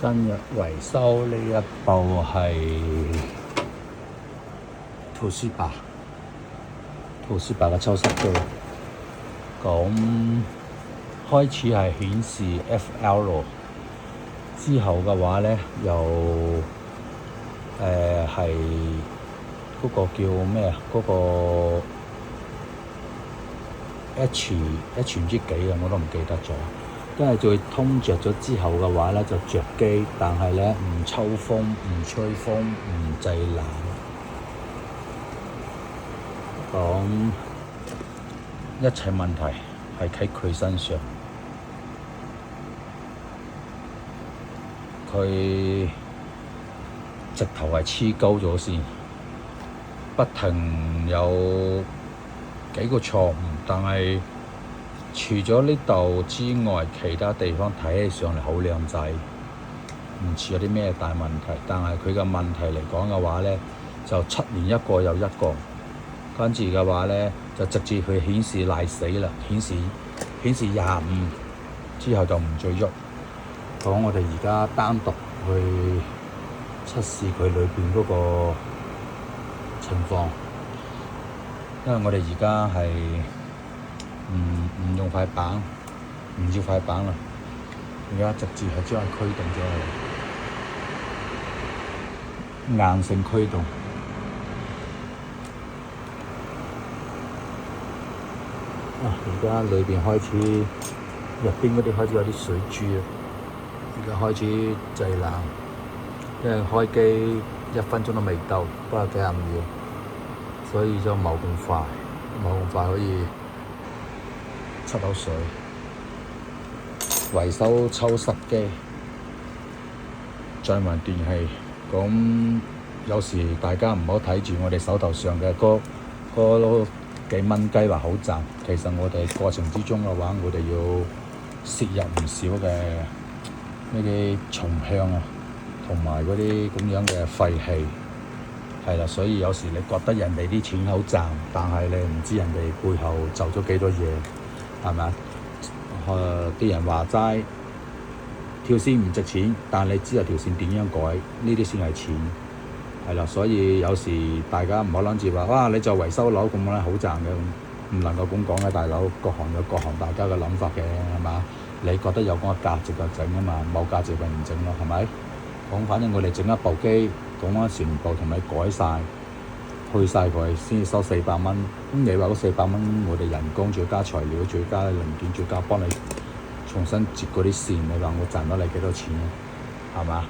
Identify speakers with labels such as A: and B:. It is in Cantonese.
A: 今日維修呢一部係圖書吧嘅抽濕機，咁開始係顯示 FL， 之後嘅話咧又係嗰個叫咩啊？嗰個 H 唔知幾啊，我都唔記得咗。因為再通着咗之後嘅話咧，就着機，但係咧唔抽風、唔吹風、唔製冷。咁一切問題係喺佢身上，佢直頭係黐高咗先，不停有幾個錯誤，但係除咗呢度之外，其他地方睇起上嚟好靚仔，唔似有啲咩大問題。但係佢嘅問題嚟講嘅話咧，就7年一個又一個，跟住嘅話咧就直接佢顯示賴死啦，顯示25之後就唔再喐。咁我哋而家單獨去測試佢裏邊嗰個情況，因為我哋而家係唔用塊板，唔要塊板啦，而家直接係將佢驅動咗，硬性驅動。而家裏邊開始，入邊嗰啲開始有啲水珠啦，而家開始製冷，因為開機1分鐘都未到，不過幾廿秒，所以就冇咁快可以出到水。維修抽濕機，再還電器。咁有時大家唔好睇住我哋手頭上嘅嗰幾蚊雞話好賺，其實我哋過程之中嘅話，我哋要攝入唔少嘅呢啲蟲香啊，同埋嗰啲咁樣嘅廢氣，係啦。所以有時你覺得人哋啲錢好賺，但係你唔知人哋背後走咗幾多嘢，係咪？啲人話齋條線唔值錢，但你知道條線點樣改，呢啲先係錢。係啦，所以有時大家唔好諗住話，哇！你做維修樓咁樣好賺嘅，唔能夠咁講嘅，大佬。各行有各行大家嘅諗法嘅，係嘛？你覺得有嗰個價值就整啊嘛，冇價值咪唔整咯，係咪？咁反正我哋整一部機，講翻全部同你改晒，配晒佢，先至收400蚊。咁你話嗰400蚊，我哋人工再加材料，再加零件，再加幫你重新接嗰啲線，你話我賺到你幾多錢咧？係嘛？